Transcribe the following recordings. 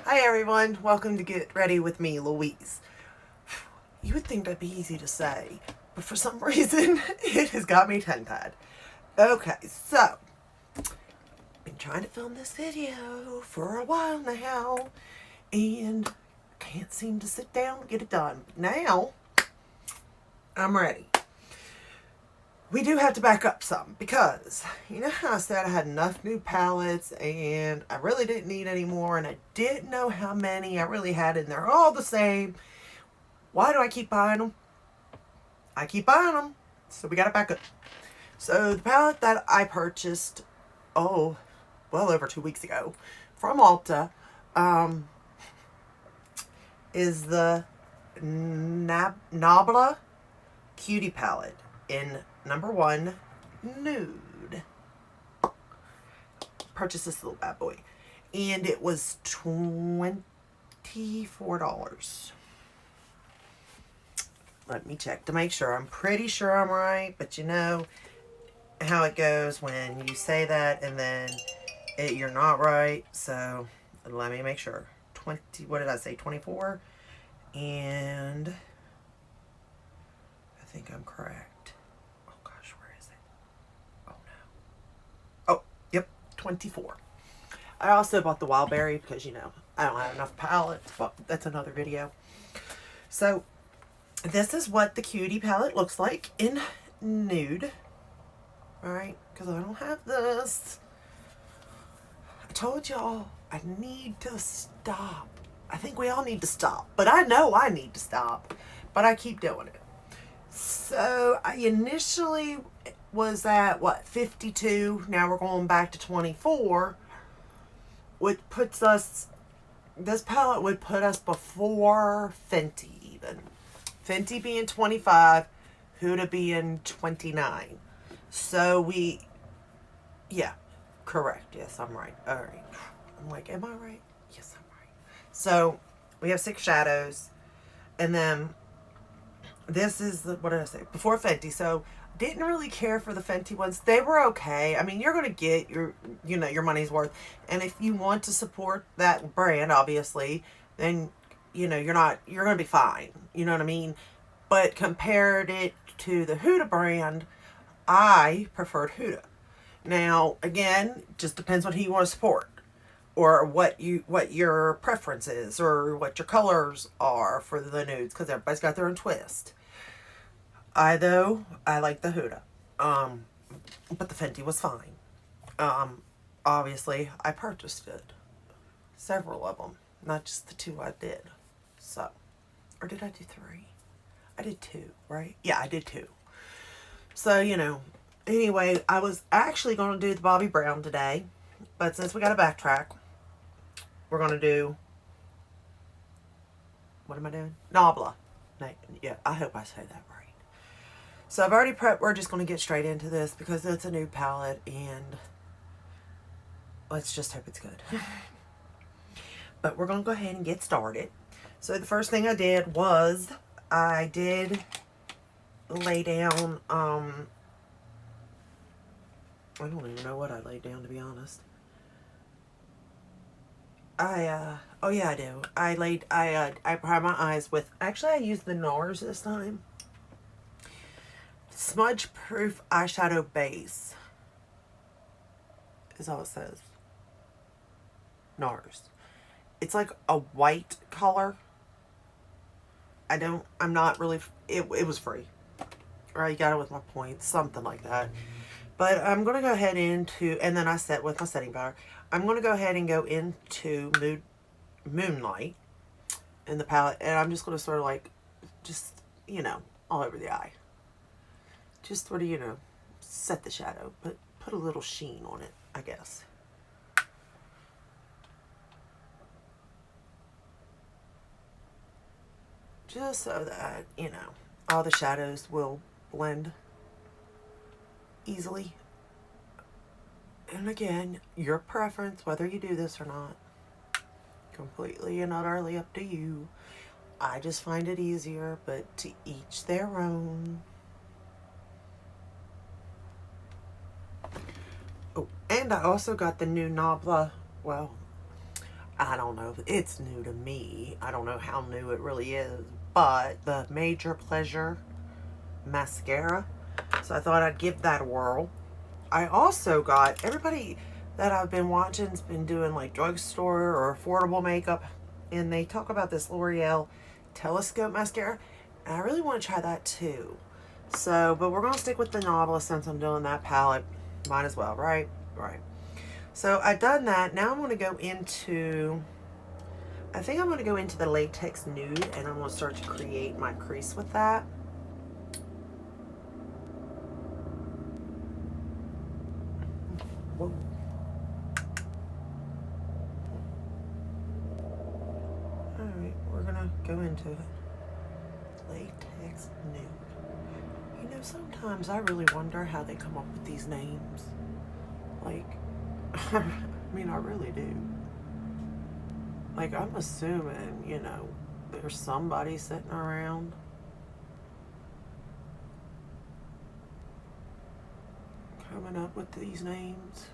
Hi everyone, welcome to Get Ready with me, Louise. You would think that'd be easy to say, but for some reason, it has got me tongue-tied. Okay, so, been trying to film this video for a while now, and can't seem to sit down and get it done. But now, I'm ready. We do have to back up some because, you know how I said I had enough new palettes and I really didn't need any more and I didn't know how many I really had and they're all the same. Why do I keep buying them? I keep buying them. So we got to back up. So the palette that I purchased, well over 2 weeks ago from Ulta, is the NABLA Cutie palette in number 1, Nude. Purchased this little bad boy. And it was $24. Let me check to make sure. I'm pretty sure I'm right, but you know how it goes when you say that and then you're not right. So let me make sure. What did I say? 24? And I think I'm correct. Oh gosh, where is it? Oh no. Oh, yep, 24. I also bought the wild berry because, you know, I don't have enough palettes, but that's another video. So this is what the Cutie palette looks like in Nude. Alright, because I don't have this. I told y'all I need to stop. I think we all need to stop. But I know I need to stop. But I keep doing it. So I initially was at, what, 52. Now we're going back to 24. Which puts us, this palette would put us before Fenty even. Fenty being 25, Huda being 29. So yeah, correct. Yes, I'm right. All right. I'm like, am I right? Yes, I'm right. So we have 6 shadows. And then this is what did I say? Before Fenty. So didn't really care for the Fenty ones. They were okay. I mean, you're going to get your money's worth. And if you want to support that brand, obviously, then, you're going to be fine. You know what I mean? But compared it to the Huda brand, I preferred Huda. Now, again, just depends on who you want to support or what your preference is or what your colors are for the nudes because everybody's got their own twist. I like the Huda. But the Fenty was fine. Obviously, I purchased it. Several of them. Not just the 2 I did. So, or did I do 3? I did 2, right? Yeah, I did 2. So, anyway, I was actually going to do the Bobbi Brown today. But since we got to backtrack, we're going to do, what am I doing? NABLA. Yeah, I hope I say that right. So I've already prepped. We're just going to get straight into this because it's a new palette and let's just hope it's good. But we're going to go ahead and get started. So the first thing I did was I did lay down, I don't even know what I laid down, to be honest. Oh yeah, I do. I primed my eyes with, actually I used the NARS this time. Smudge Proof Eyeshadow Base is all it says. NARS. It's like a white color. I'm not really, it was free. Or you got it with my points, something like that. But I'm going to go ahead into, and then I set with my setting powder. I'm going to go ahead and go into Moonlight in the palette. And I'm just going to sort of like, just, all over the eye. Just sort of, set the shadow. But put a little sheen on it, I guess. Just so that, all the shadows will blend easily. And again, your preference, whether you do this or not, completely and utterly up to you. I just find it easier, but to each their own. Oh, and I also got the new NABLA, well, I don't know. It's new to me. I don't know how new it really is. But the Major Pleasure mascara. So I thought I'd give that a whirl. I also got, everybody that I've been watching's been doing like drugstore or affordable makeup. And they talk about this L'Oreal Telescope mascara. And I really want to try that too. So, but we're going to stick with the NABLA since I'm doing that palette. Might as well, right? Right. So I've done that. Now I'm going to go into, I think I'm going to go into the Latex Nude, and I'm going to start to create my crease with that. Whoa. Alright, we're going to go into it. Latex Nude. You know, sometimes I really wonder how they come up with these names. Like, I mean, I really do. Like, I'm assuming, you know, there's somebody sitting around coming up with these names.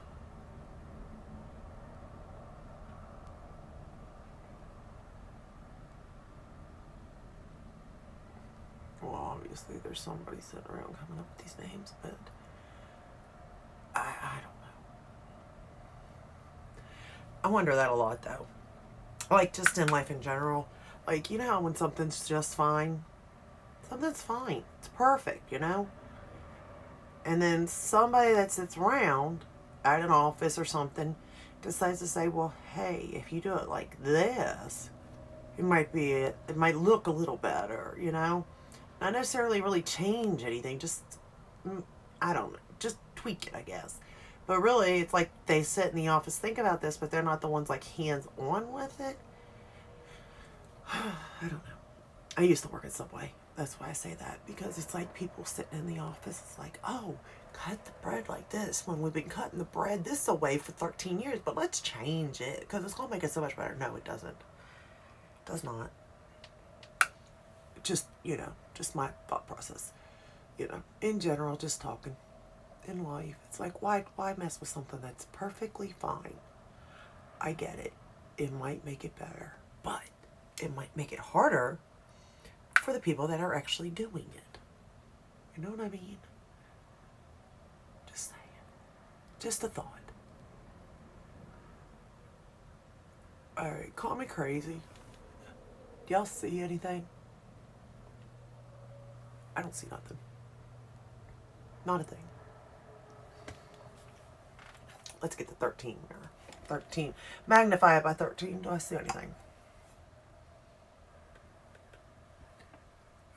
Well, obviously there's somebody sitting around coming up with these names, but I don't know. I wonder that a lot, though. Like, just in life in general. Like, you know how when something's just fine? Something's fine. It's perfect, you know? And then somebody that sits around at an office or something decides to say, well, hey, if you do it like this, it might look a little better, you know? Not necessarily really change anything, just, I don't know, just tweak it, I guess. But really, it's like they sit in the office, think about this, but they're not the ones like hands-on with it. I don't know. I used to work at Subway. That's why I say that, because it's like people sitting in the office. It's like, oh, cut the bread like this when we've been cutting the bread this way for 13 years, but let's change it because it's going to make it so much better. No, it doesn't. It does not. Just, you know, just my thought process. You know, in general, just talking in life. It's like, why mess with something that's perfectly fine? I get it. It might make it better, but it might make it harder for the people that are actually doing it. You know what I mean? Just saying. Just a thought. Alright, call me crazy. Do y'all see anything? I don't see nothing. Not a thing. Let's get the 13 mirror. 13. Magnify it by 13. Do I see anything?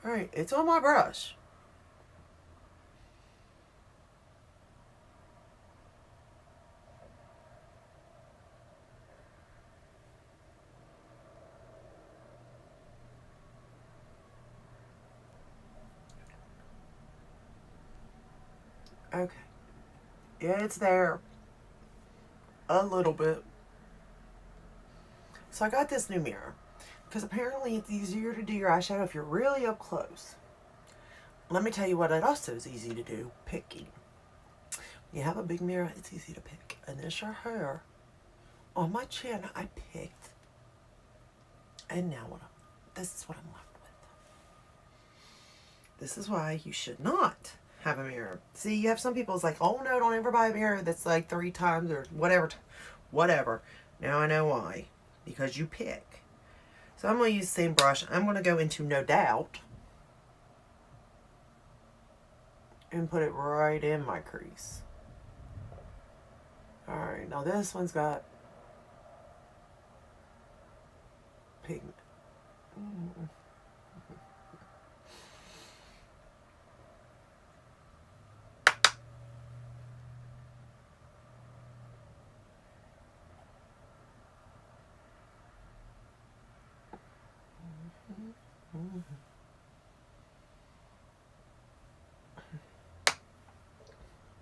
Alright, it's on my brush. Okay. Yeah, it's there. A little bit. So I got this new mirror because apparently it's easier to do your eyeshadow if you're really up close. Let me tell you what it also is easy to do. Picking. When you have a big mirror, it's easy to pick. And this your hair. On my chin, I picked. And now this is what I'm left with. This is why you should not have a mirror. See, you have some people, it's like, oh no, don't ever buy a mirror that's like 3 times or whatever. Whatever. Now I know why. Because you pick. So I'm going to use the same brush. I'm going to go into No Doubt. And put it right in my crease. Alright, now this one's got pigment.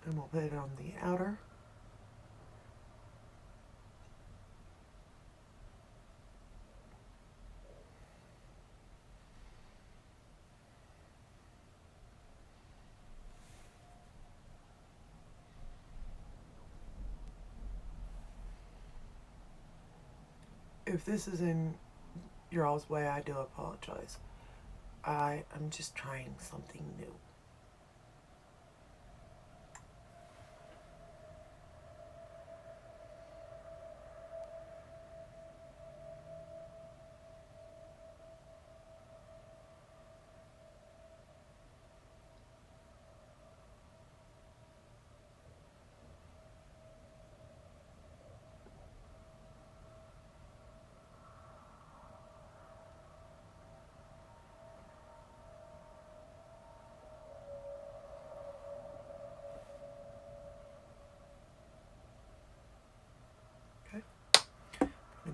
And we'll put it on the outer. If this is in your all's way, I do apologize. I'm just trying something new.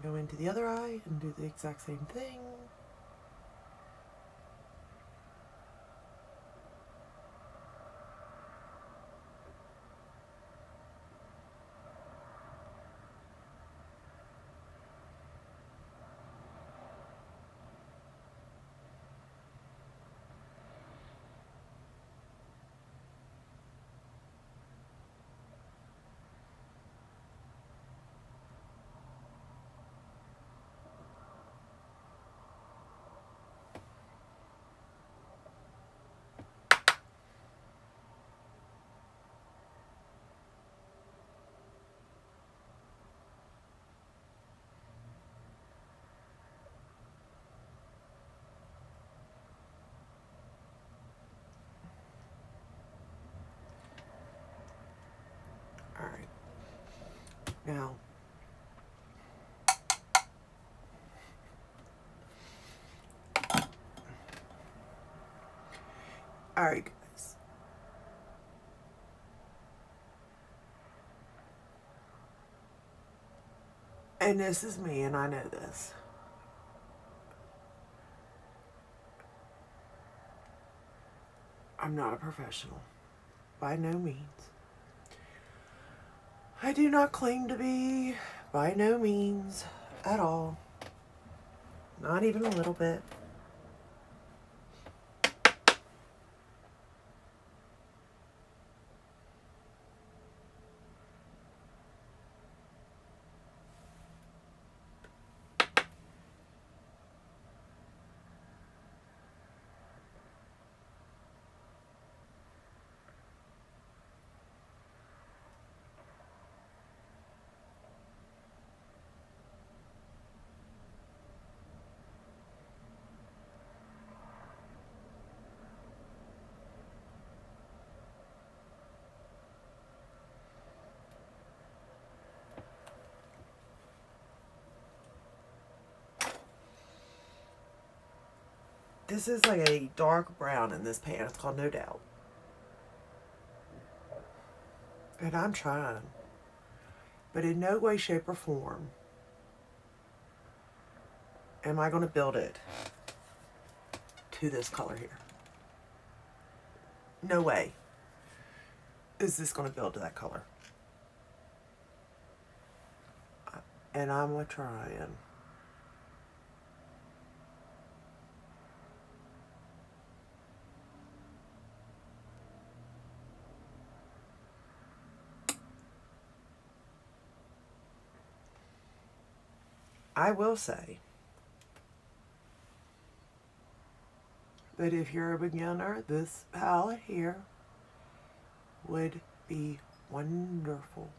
Go into the other eye and do the exact same thing. All right. Now, all right, guys. And this is me, and I know this. I'm not a professional, by no means. I do not claim to be, by no means, at all. Not even a little bit. This is like a dark brown in this pan. It's called No Doubt. And I'm trying. But in no way, shape, or form am I going to build it to this color here. No way is this going to build to that color. And I'm trying. I will say that if you're a beginner, this palette here would be wonderful.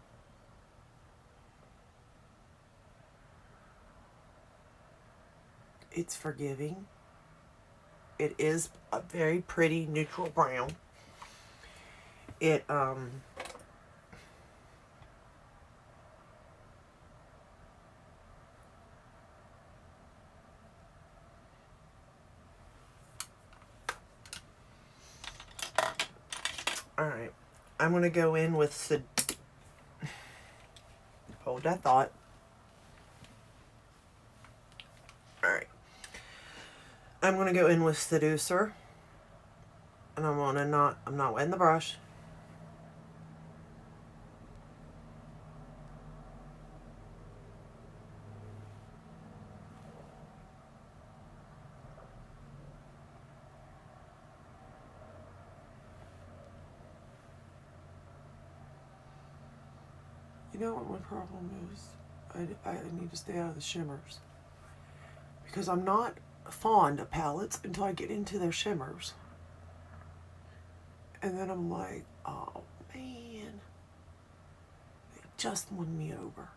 It's forgiving. It is a very pretty neutral brown. It Alright, I'm going to go in with hold that thought. Alright, I'm going to go in with Seducer, and I'm not wetting the brush. You know what my problem is? I need to stay out of the shimmers. because I'm not fond of palettes until I get into their shimmers. And then I'm like, oh man, they just won me over.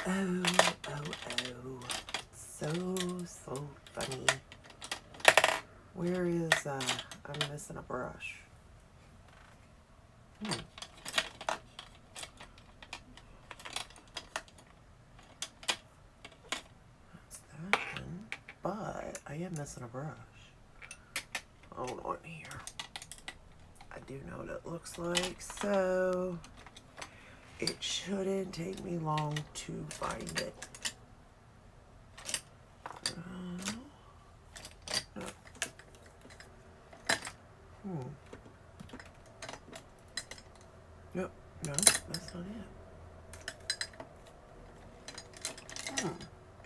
Oh, oh, oh. So funny. Where is, I'm missing a brush. That's that one. But I am missing a brush. Hold on here. I do know what it looks like, so it shouldn't take me long to find it. Yep, no, that's not it.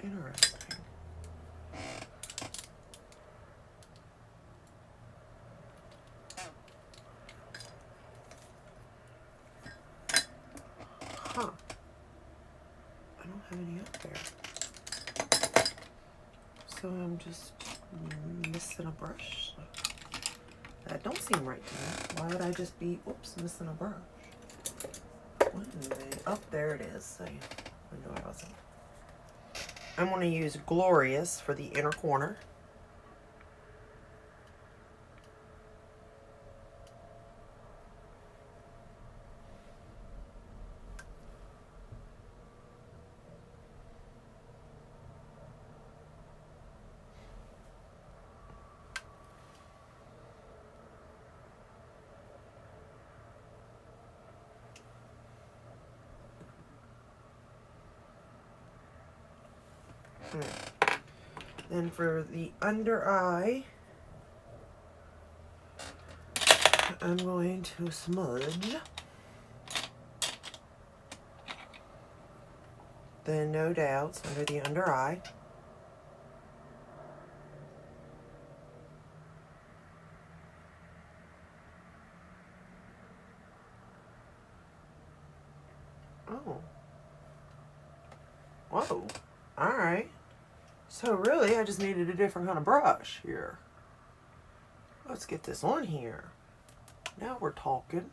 Interesting. Huh. I don't have any up there. So I'm just missing a brush. That don't seem right to me. Why would I just be, oops, missing a brush? What is it? Oh, there it is. I knew I wasn't. I'm going to use Glorious for the inner corner. Then for the under eye, I'm going to smudge the No Doubts under the under eye. Oh. Whoa. Alright. So really, I just needed a different kind of brush here. Let's get this on here. Now we're talking.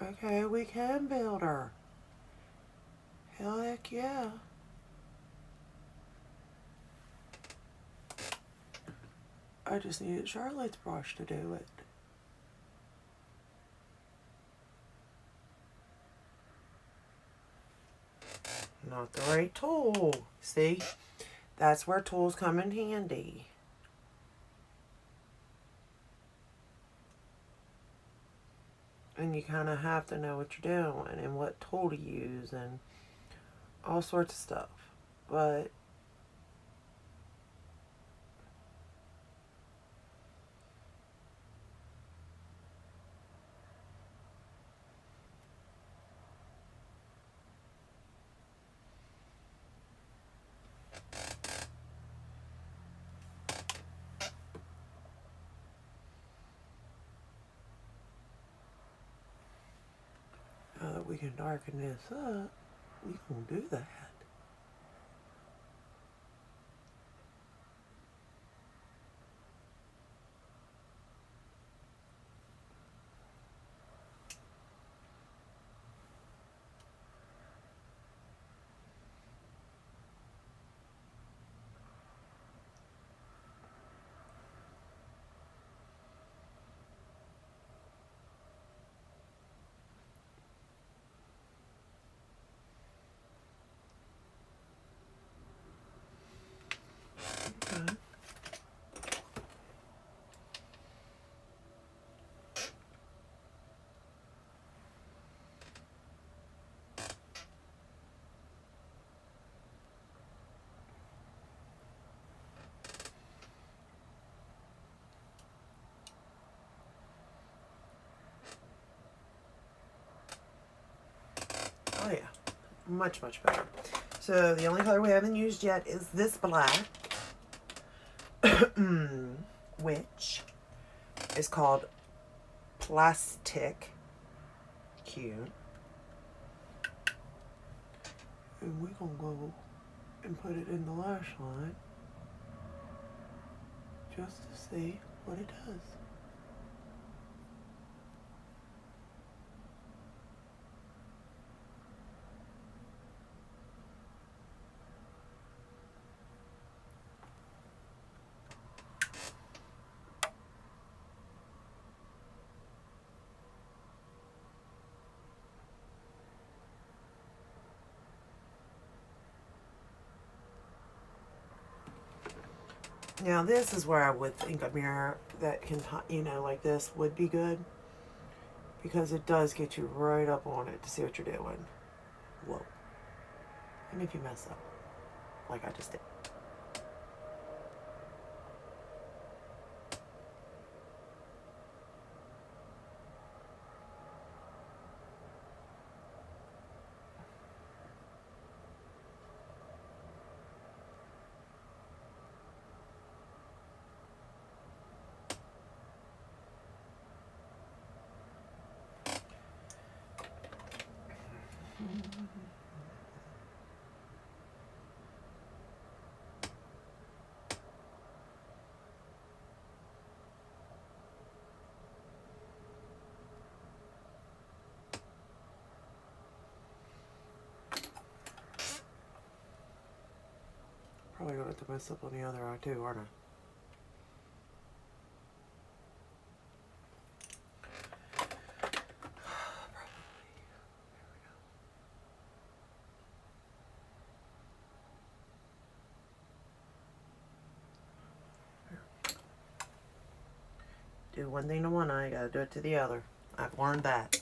Okay, we can build her. Heck yeah. I just needed Charlotte's brush to do it. Not the right tool. See? That's where tools come in handy. And you kind of have to know what you're doing and what tool to use and all sorts of stuff. But now that we can darken this up, we can do that. Oh yeah, much better. So the only color we haven't used yet is this black, which is called Plastic. Cute. And we're gonna go and put it in the lash line just to see what it does. Now this is where I would think a mirror that can, you know, like this would be good, because it does get you right up on it to see what you're doing. Whoa. And if you mess up, like I just did. Probably gonna have to mess up on the other eye too, aren't I? Do one thing to one eye, gotta do it to the other. I've learned that.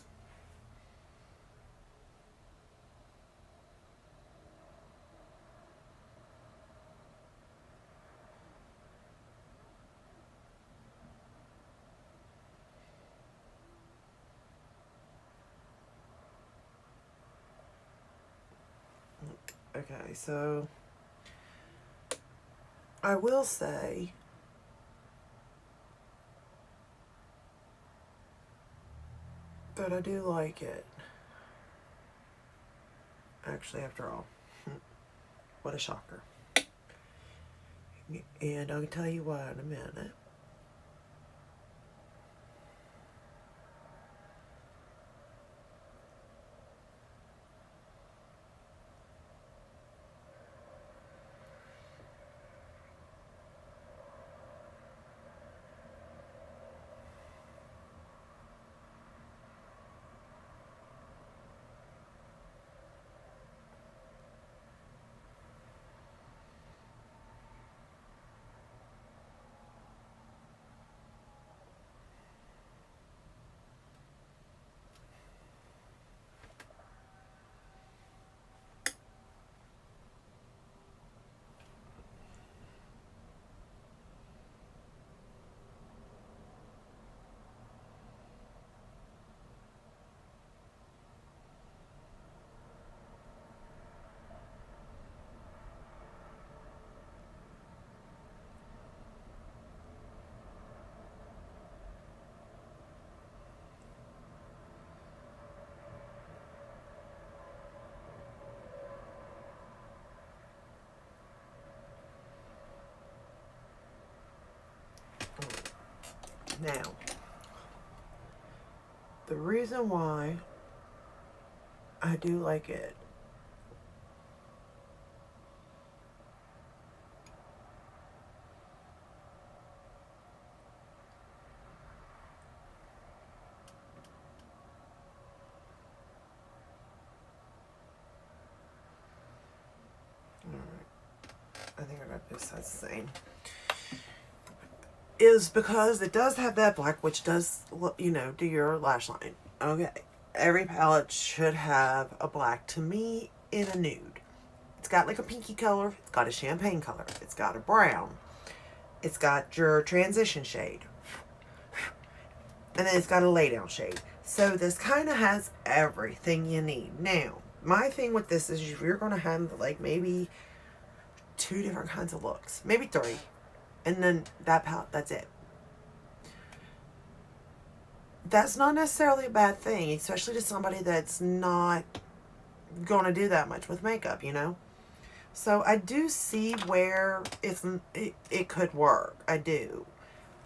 Okay, so I will say that I do like it. Actually, after all, what a shocker. And I'll tell you why in a minute. Now, the reason why I do like it I think I got this size the same, is because it does have that black, which does, you know, do your lash line. Okay, every palette should have a black, to me, in a nude. It's got like a pinky color, it's got a champagne color, it's got a brown, it's got your transition shade, and then it's got a lay down shade. So this kind of has everything you need. Now, My thing with this is if you're going to have like maybe 2 different kinds of looks, maybe 3, and then that palette, that's it. That's not necessarily a bad thing, especially to somebody that's not going to do that much with makeup, you know? So I do see where it could work. I do.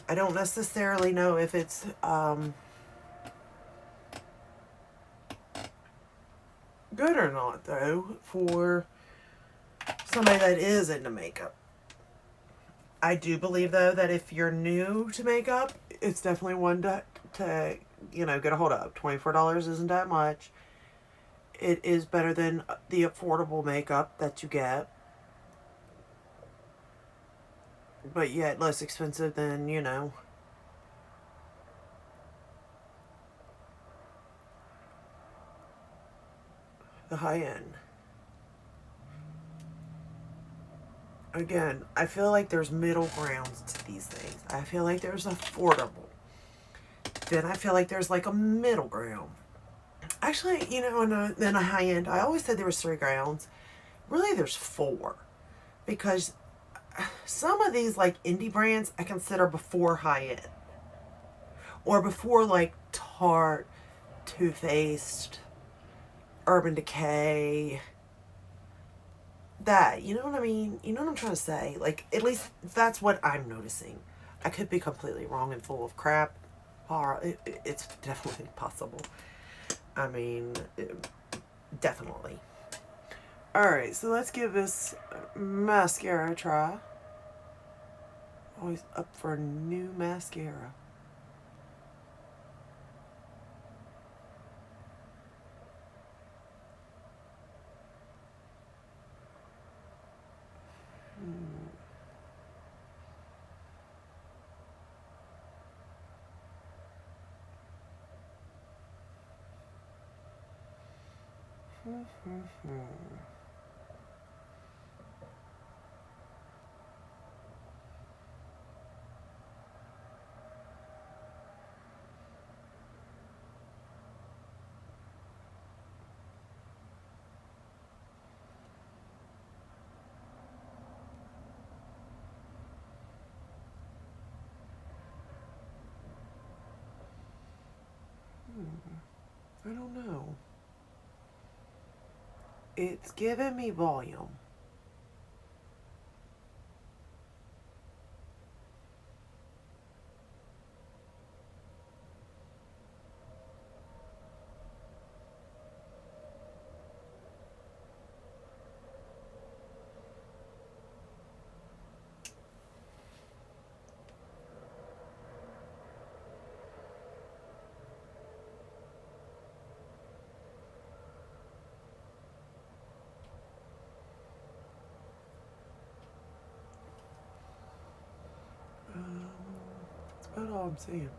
I don't necessarily know if it's good or not, though, for somebody that is into makeup. I do believe, though, that if you're new to makeup, it's definitely one to get a hold of. $24 isn't that much. It is better than the affordable makeup that you get, but yet less expensive than, the high end. Again, I feel like there's middle grounds to these things. I feel like there's affordable. Then I feel like there's like a middle ground. Actually, then a high end, I always said there was 3 grounds. Really, there's 4. Because some of these like indie brands I consider before high end. Or before like Tarte, Too Faced, Urban Decay. That, you know what I mean? You know what I'm trying to say? Like, at least that's what I'm noticing. I could be completely wrong and full of crap. It's definitely possible. I mean, definitely. Alright, so let's give this mascara a try. Always up for a new mascara. I don't know. It's giving me volume. That's about all I'm saying.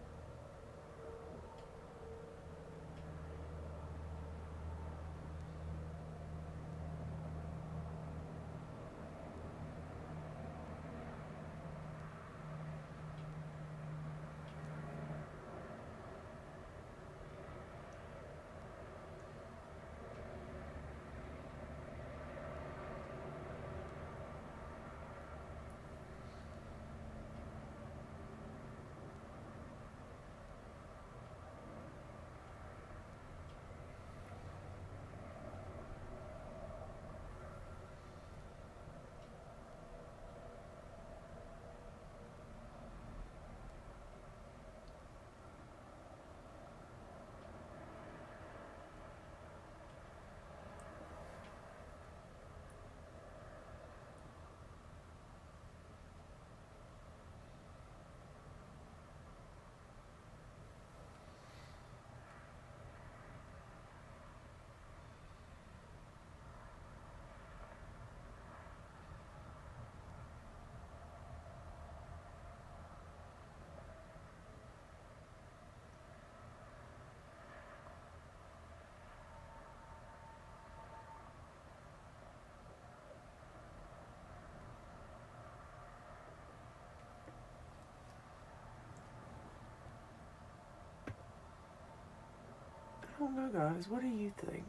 I don't know, guys. What do you think?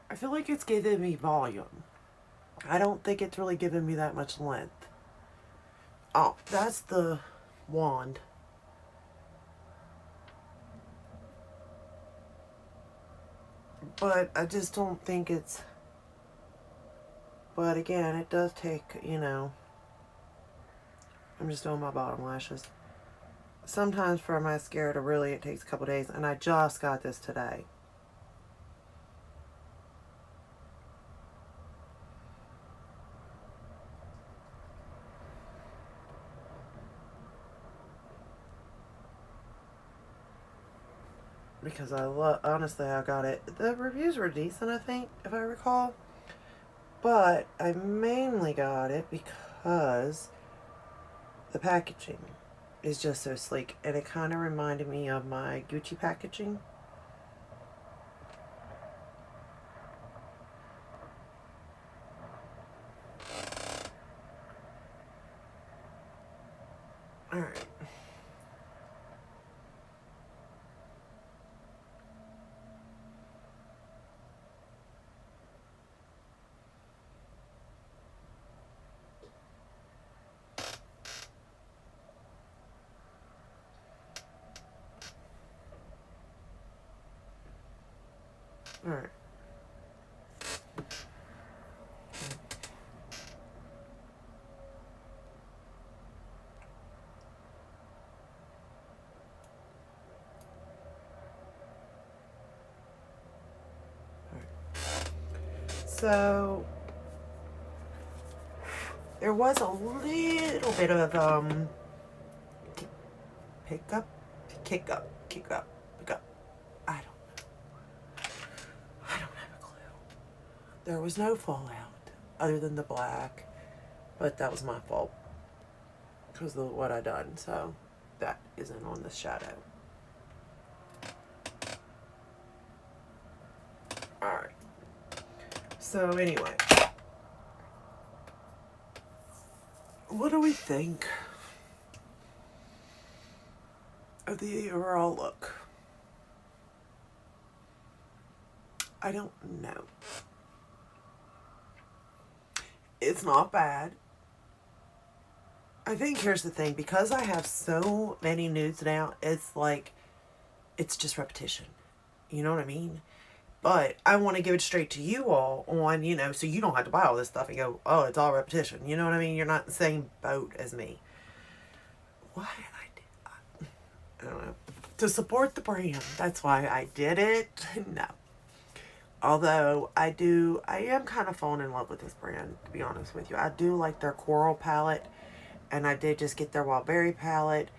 I feel like it's giving me volume. I don't think it's really giving me that much length. Oh, that's the wand. But I just don't think it's... But again, it does take, you know... I'm just doing my bottom lashes. Sometimes for a mascara to really, it takes a couple days. And I just got this today. Because honestly, I got it. The reviews were decent, I think, if I recall. But I mainly got it because the packaging is just so sleek. And it kind of reminded me of my Gucci packaging. Alright. Alright. So there was a little bit of kick up. I don't have a clue. There was no fallout other than the black, but that was my fault because of what I done. So that isn't on the shadow. All right. So anyway, what do we think of the overall look? I don't know. It's not bad. I think here's the thing, because I have so many nudes now, it's like, it's just repetition. You know what I mean? But I want to give it straight to you all on, you know, so you don't have to buy all this stuff and go, oh, it's all repetition. You know what I mean? You're not in the same boat as me. Why did I don't know. To support the brand. That's why I did it. No. Although I am kind of falling in love with this brand, to be honest with you. I do like their coral palette. And I did just get their wild berry palette.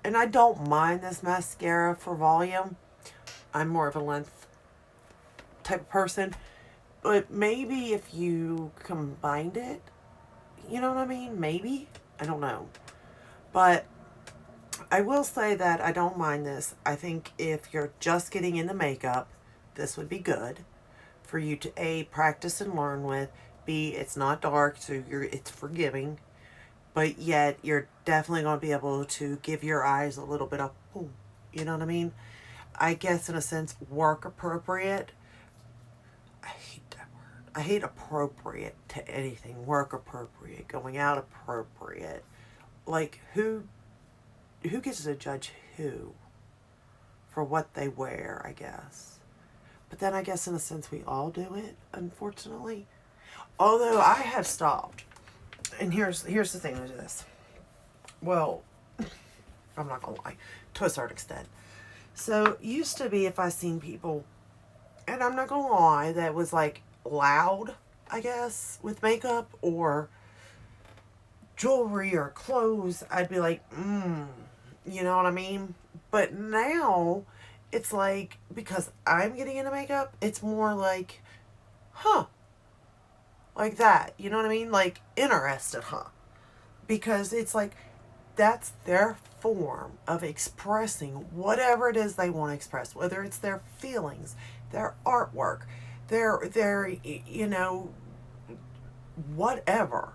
And I don't mind this mascara for volume. I'm more of a length type of person. But maybe if you combined it, you know what I mean? Maybe. I don't know. But I will say that I don't mind this. I think if you're just getting into makeup, this would be good for you to A, practice and learn with. B, it's not dark, so it's forgiving. But yet, you're definitely going to be able to give your eyes a little bit of, ooh, you know what I mean? I guess, in a sense, work appropriate. I hate that word. I hate appropriate to anything. Work appropriate. Going out appropriate. Like, who gets to judge who for what they wear, I guess. But then I guess, in a sense, we all do it, unfortunately. Although, I have stopped. And here's the thing with this. Well, I'm not gonna lie, to a certain extent. So used to be if I seen people, and I'm not gonna lie, that was like loud, I guess, with makeup or jewelry or clothes, I'd be like, you know what I mean? But now it's like, because I'm getting into makeup, it's more like, huh. Like that, you know what I mean? Like, interested, huh? Because it's like, that's their form of expressing whatever it is they want to express. Whether it's their feelings, their artwork, their you know, whatever.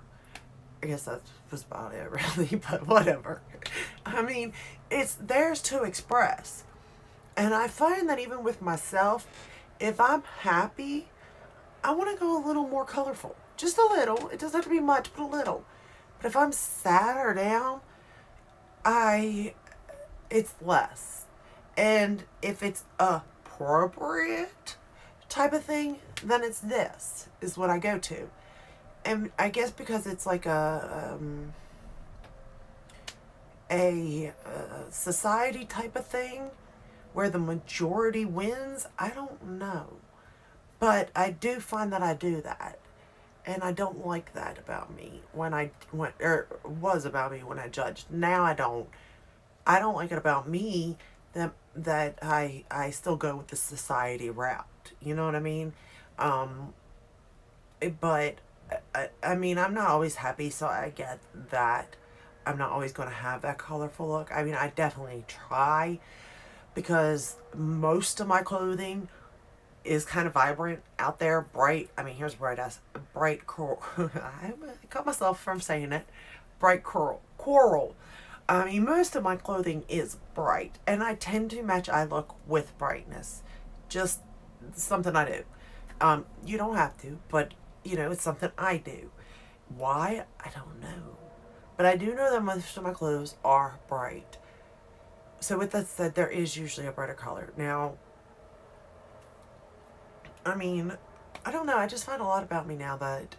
I guess that was about it, really, but whatever. I mean, it's theirs to express. And I find that even with myself, if I'm happy, I want to go a little more colorful. Just a little. It doesn't have to be much, but a little. But if I'm sad or down, it's less. And if it's appropriate type of thing, then it's this is what I go to. And I guess because it's like a society type of thing where the majority wins, I don't know. But I do find that I do that. And I don't like that about me was about me when I judged. Now I don't. I don't like it about me that I still go with the society route. You know what I mean? But I mean, I'm not always happy, so I get that. I'm not always going to have that colorful look. I mean, I definitely try because most of my clothing is kind of vibrant out there, bright. I mean, here's bright coral. I caught myself from saying it. Bright coral. I mean, most of my clothing is bright, and I tend to match eye look with brightness. Just something I do. You don't have to, but you know, it's something I do. Why? I don't know. But I do know that most of my clothes are bright. So with that said, there is usually a brighter color. Now, I mean, I don't know. I just find a lot about me now that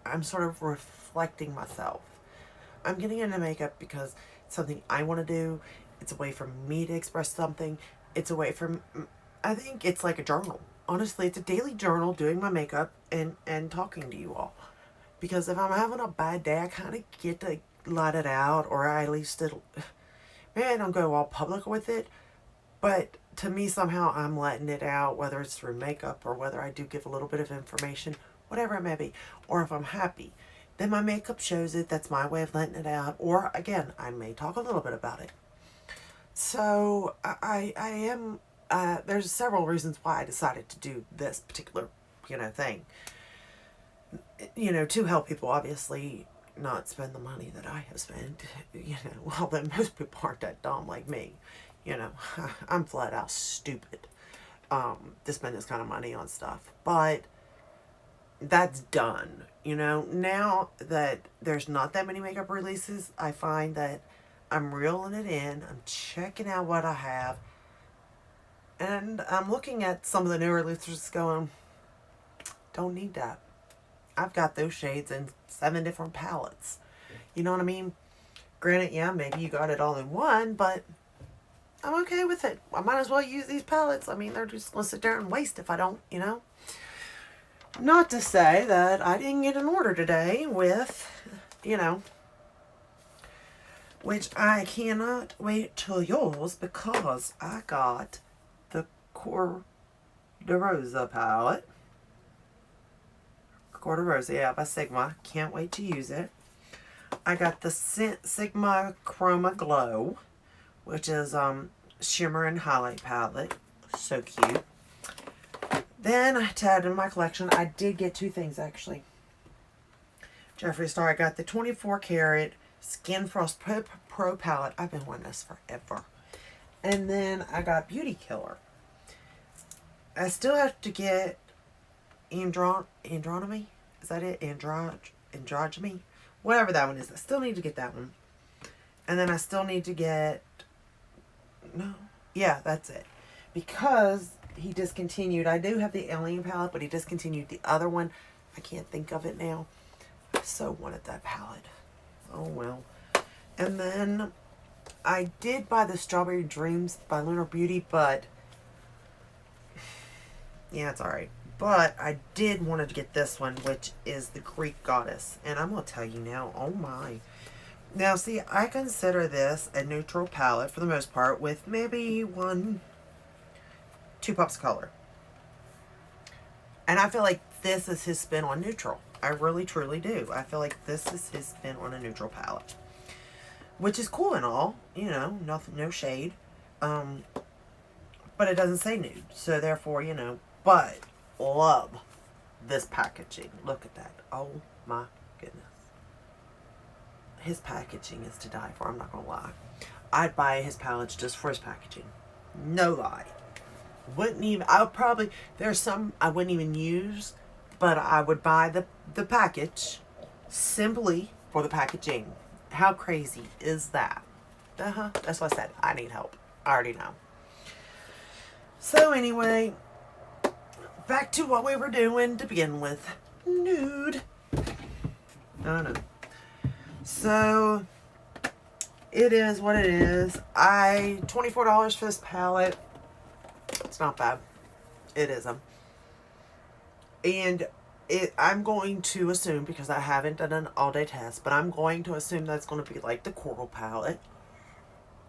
I'm sort of reflecting myself. I'm getting into makeup because it's something I want to do. It's a way for me to express something. It's a way for, I think it's like a journal. Honestly, it's a daily journal doing my makeup and talking to you all. Because if I'm having a bad day, I kind of get to let it out, or at least maybe I don't go all public with it, but to me somehow I'm letting it out, whether it's through makeup or whether I do give a little bit of information, whatever it may be. Or if I'm happy, then my makeup shows it. That's my way of letting it out. Or again, I may talk a little bit about it. So I am, there's several reasons why I decided to do this particular, thing. To help people, obviously, not spend the money that I have spent. Well, then most people aren't that dumb like me. I'm flat out stupid to spend this kind of money on stuff. But that's done. Now that there's not that many makeup releases, I find that I'm reeling it in. I'm checking out what I have. And I'm looking at some of the new releases going, don't need that. I've got those shades in 7 different palettes. You know what I mean? Granted, yeah, maybe you got it all in one, but I'm okay with it. I might as well use these palettes. I mean, they're just going to sit there and waste if I don't, Not to say that I didn't get an order today with, which I cannot wait till yours because I got the Cor de Rosa palette. Cor de Rosa, yeah, by Sigma. Can't wait to use it. I got the Sigma Chroma Glow, which is shimmer and highlight palette. So cute. Then to add in my collection, I did get 2 things actually. Jeffree Star, I got the 24 karat Skin Frost Pro palette. I've been wanting this forever. And then I got Beauty Killer. I still have to get Andronomy? Is that it? Androgyny? Whatever that one is. I still need to get that one. And then I still need to get... No. Yeah, that's it. Because he discontinued... I do have the Alien palette, but he discontinued the other one. I can't think of it now. I so wanted that palette. Oh, well. And then I did buy the Strawberry Dreams by Lunar Beauty, but... Yeah, it's alright. But I did want to get this one, which is the Greek Goddess. And I'm going to tell you now, oh my. Now, see, I consider this a neutral palette for the most part with maybe 2 pops of color. And I feel like this is his spin on neutral. I really, truly do. I feel like this is his spin on a neutral palette. Which is cool and all. Nothing, no shade. But it doesn't say nude. So, therefore, but... love this packaging. Look at that. Oh my goodness. His packaging is to die for. I'm not gonna lie. I'd buy his palettes just for his packaging. No lie. Wouldn't even. I would probably. There's some I wouldn't even use But I would buy the package simply for the packaging. How crazy is that? That's what I said. I need help. I already know. So anyway, back to what we were doing to begin with. Nude. I don't know. So it is what it is. $24 for this palette. It's not bad. It isn't. And I'm going to assume, because I haven't done an all-day test, but I'm going to assume that's going to be like the Coral palette.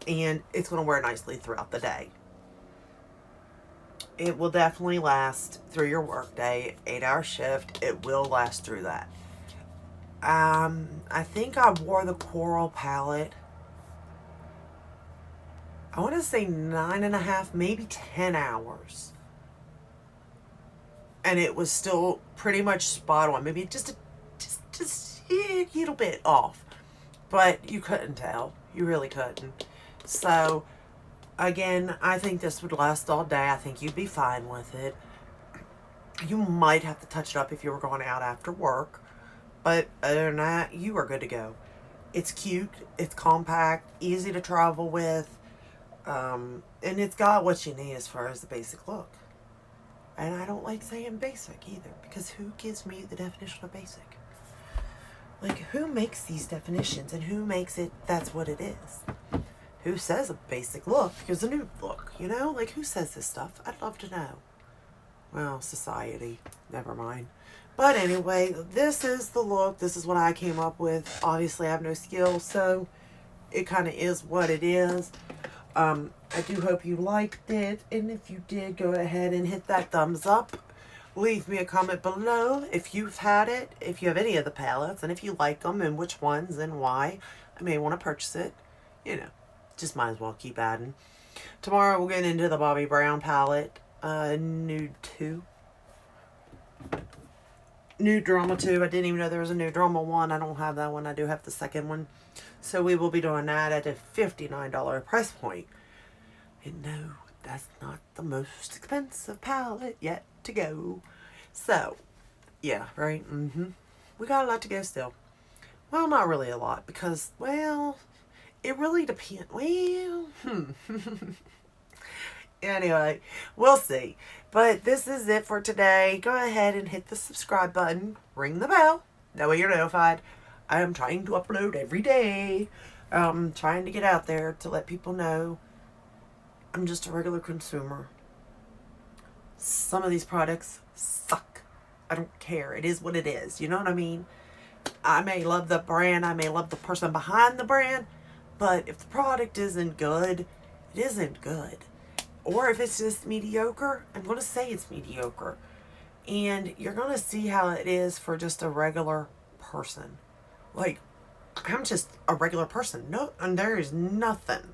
And it's going to wear nicely throughout the day. It will definitely last through your workday, 8-hour shift. It will last through that. I think I wore the Coral palette, I want to say 9.5, maybe 10 hours. And it was still pretty much spot on. Maybe just a little bit off. But you couldn't tell. You really couldn't. So, again, I think this would last all day. I think you'd be fine with it. You might have to touch it up if you were going out after work. But other than that, you are good to go. It's cute. It's compact. Easy to travel with. And it's got what you need as far as the basic look. And I don't like saying basic either, because who gives me the definition of basic? Like, who makes these definitions and who makes it that's what it is? Who says a basic look is a nude look, you know? Like, who says this stuff? I'd love to know. Well, society. Never mind. But anyway, this is the look. This is what I came up with. Obviously, I have no skill, so it kind of is what it is. I do hope you liked it, and if you did, go ahead and hit that thumbs up. Leave me a comment below if you've had it, if you have any of the palettes, and if you like them, and which ones, and why. I may want to purchase it. You know, just might as well keep adding. Tomorrow we'll get into the Bobbi Brown palette, Nude 2. Nude Drama 2. I didn't even know there was a Nude Drama 1. I don't have that one. I do have the second one. So we will be doing that at a $59 price point. And no, that's not the most expensive palette yet to go. So, yeah, right? We got a lot to go still. Well, not really a lot, because, well, it really depends. Well, Anyway, we'll see. But this is it for today. Go ahead and hit the subscribe button. Ring the bell. That way you're notified. I am trying to upload every day. Trying to get out there to let people know I'm just a regular consumer. Some of these products suck. I don't care. It is what it is. You know what I mean? I may love the brand. I may love the person behind the brand. But if the product isn't good, it isn't good. Or if it's just mediocre, I'm going to say it's mediocre. And you're going to see how it is for just a regular person. Like, I'm just a regular person. No, and there is nothing.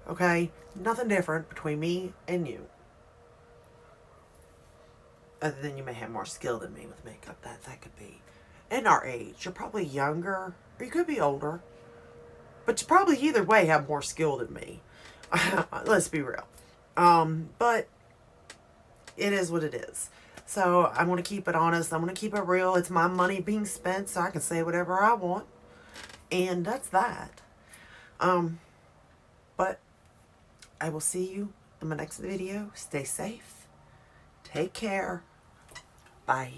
Okay? Nothing different between me and you. Other than you may have more skill than me with makeup. That could be. And our age. You're probably younger. Or you could be older. But you probably either way have more skill than me. Let's be real. But it is what it is. So I'm going to keep it honest. I'm going to keep it real. It's my money being spent, so I can say whatever I want. And that's that. But I will see you in my next video. Stay safe. Take care. Bye.